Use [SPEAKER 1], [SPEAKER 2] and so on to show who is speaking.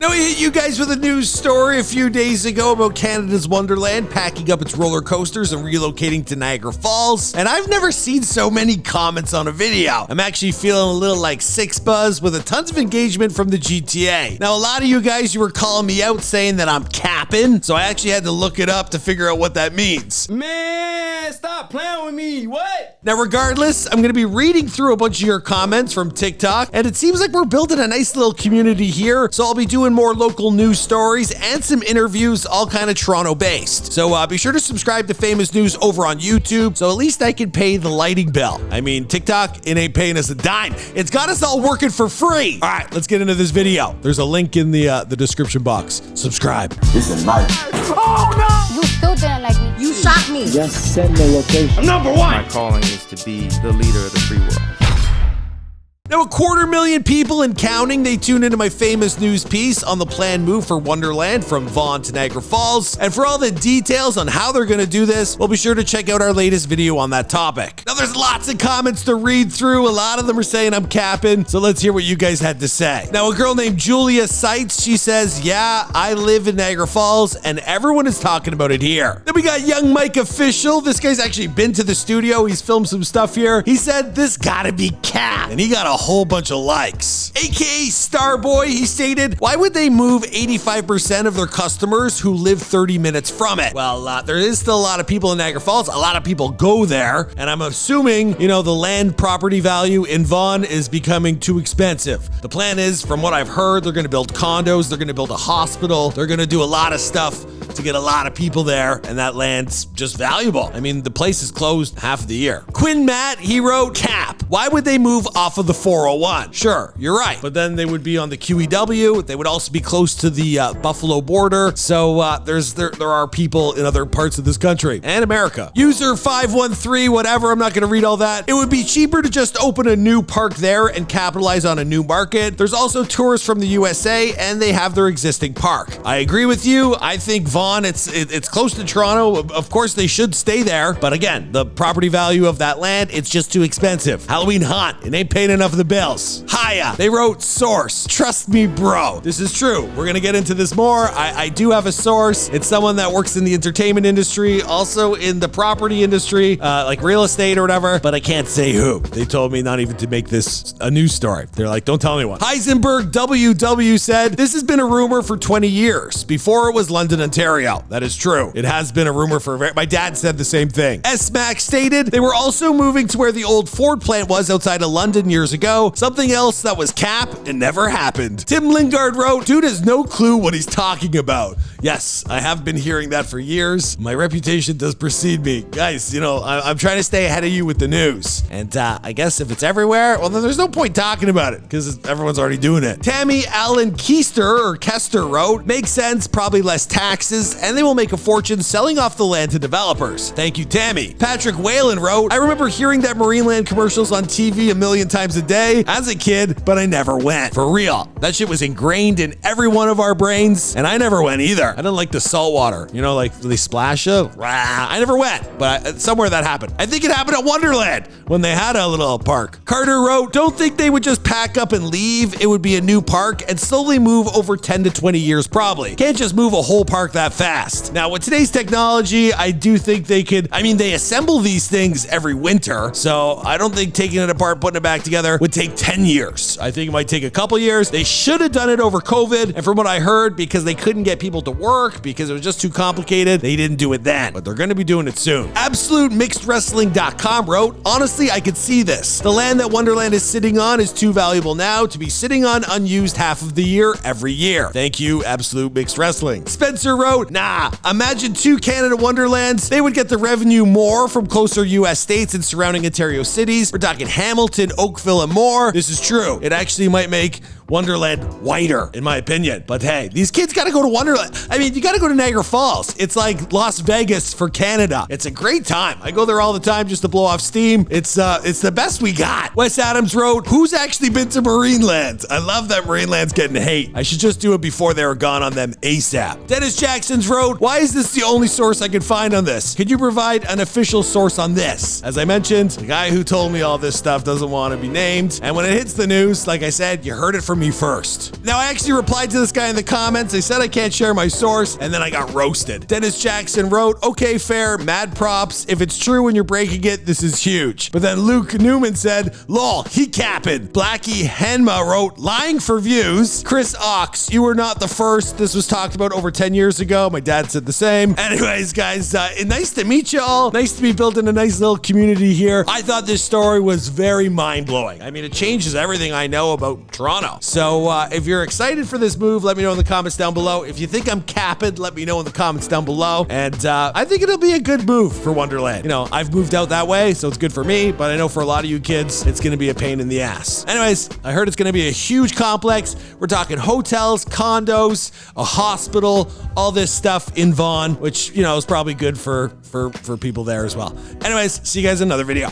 [SPEAKER 1] Now, we hit you guys with a news story a few days ago about Canada's Wonderland packing up its roller coasters and relocating to Niagara Falls. And I've never seen so many comments on a video. I'm actually feeling a little like Six Buzz with a tons of engagement from the GTA. Now, a lot of you guys, you were calling me out saying that I'm capping. So I actually had to look it up to figure out what that means.
[SPEAKER 2] Man, stop playing with me. What?
[SPEAKER 1] Now, regardless, I'm going to be reading through a bunch of your comments from TikTok. And it seems like we're building a nice little community here. So I'll be doing more local news stories and some interviews, all kind of Toronto based. So be sure to subscribe to Famous News over on YouTube, so at least I can pay the lighting bill. I mean, TikTok, it ain't paying us a dime. It's got us all working for free. All right, let's get into this video. There's a link in the description box. Subscribe.
[SPEAKER 3] This is nice.
[SPEAKER 4] Oh no! You still didn't like me. You shot me.
[SPEAKER 3] Just send the location.
[SPEAKER 2] I'm number one. My calling is to be the leader of the free world.
[SPEAKER 1] Now, 250,000 people and counting, they tuned into my Famous News piece on the planned move for Wonderland from Vaughn to Niagara Falls. And for all the details on how they're going to do this, well, be sure to check out our latest video on that topic. Now, there's lots of comments to read through. A lot of them are saying I'm capping, so let's hear what you guys had to say. Now, a girl named Julia Seitz, she says, yeah, I live in Niagara Falls, and everyone is talking about it here. Then we got Young Mike Official. This guy's actually been to the studio. He's filmed some stuff here. He said, this gotta be cap, and he got a whole bunch of likes. AKA Starboy, he stated, why would they move 85% of their customers who live 30 minutes from it? Well, there is still a lot of people in Niagara Falls. A lot of people go there, and I'm assuming, the land property value in Vaughn is becoming too expensive. The plan is, from what I've heard, they're going to build condos, they're going to build a hospital, they're going to do a lot of stuff to get a lot of people there, and that land's just valuable. I mean, the place is closed half of the year. Quin Matt, he wrote, cap, why would they move off of the 401? Sure, you're right, but then they would be on the QEW. They would also be close to the Buffalo border. So there are people in other parts of this country and America. User 513, whatever. I'm not going to read all that. It would be cheaper to just open a new park there and capitalize on a new market. There's also tourists from the USA, and they have their existing park. I agree with you. I think Vaughn, it's close to Toronto. Of course, they should stay there. But again, the property value of that land, it's just too expensive. Halloween Haunt, it ain't paying enough of the bills. Hiya, they wrote source. Trust me, bro. This is true. We're gonna get into this more. I do have a source. It's someone that works in the entertainment industry, also in the property industry, like real estate or whatever, but I can't say who. They told me not even to make this a news story. They're like, don't tell anyone. Heisenberg WW said, this has been a rumor for 20 years. Before it was London, Ontario. That is true. It has been a rumor for my dad said the same thing. S-Mac stated, they were also moving to where the old Ford plant was outside of London years ago. Something else that was cap and never happened. Tim Lingard wrote, dude has no clue what he's talking about. Yes, I have been hearing that for years. My reputation does precede me. Guys, I'm trying to stay ahead of you with the news. And I guess if it's everywhere, well, then there's no point talking about it because everyone's already doing it. Tammy Allen Kester wrote, makes sense, probably less taxes, and they will make a fortune selling off the land to developers. Thank you, Tammy. Patrick Whalen wrote, I remember hearing that Marineland commercials on TV a million times a day as a kid, but I never went. For real. That shit was ingrained in every one of our brains, and I never went either. I didn't like the salt water. Like they splash it. I never went, but somewhere that happened. I think it happened at Wonderland when they had a little park. Carter wrote, don't think they would just pack up and leave. It would be a new park and slowly move over 10 to 20 years probably. Can't just move a whole park that fast. Now, with today's technology, I do think they could, they assemble these things every winter, so I don't think taking it apart, putting it back together would take 10 years. I think it might take a couple years. They should have done it over COVID, and from what I heard, because they couldn't get people to work, because it was just too complicated, they didn't do it then, but they're going to be doing it soon. AbsoluteMixedWrestling.com wrote, honestly, I could see this. The land that Wonderland is sitting on is too valuable now to be sitting on unused half of the year every year. Thank you, Absolute Mixed Wrestling. Spencer wrote, nah, imagine 2 Canada Wonderlands. They would get the revenue more from closer US states and surrounding Ontario cities. We're talking Hamilton, Oakville, and more. This is true. It actually might make Wonderland whiter, in my opinion. But hey, these kids gotta go to Wonderland. You gotta go to Niagara Falls. It's like Las Vegas for Canada. It's a great time. I go there all the time just to blow off steam. It's the best we got. Wes Adams wrote, who's actually been to Marineland? I love that Marineland's getting hate. I should just do it before they were gone on them ASAP. Dennis Jackson's wrote, why is this the only source I can find on this? Could you provide an official source on this? As I mentioned, the guy who told me all this stuff doesn't want to be named. And when it hits the news, like I said, you heard it from me first. Now, I actually replied to this guy in the comments. I said I can't share my source, and then I got roasted. Dennis Jackson wrote, okay, fair, mad props. If it's true when you're breaking it, this is huge. But then Luke Newman said, lol, he capping. Blackie Henma wrote, lying for views. Chris Ox, you were not the first. This was talked about over 10 years ago. My dad said the same. Anyways, guys, nice to meet you all. Nice to be building a nice little community here. I thought this story was very mind-blowing. I mean, it changes everything I know about Toronto. So if you're excited for this move, let me know in the comments down below. If you think I'm capping, let me know in the comments down below. And I think it'll be a good move for Wonderland. You know, I've moved out that way, so it's good for me, but I know for a lot of you kids, it's going to be a pain in the ass. Anyways, I heard it's going to be a huge complex. We're talking hotels, condos, a hospital, all this stuff in Vaughn, which, you know, is probably good for people there as well. Anyways, see you guys in another video.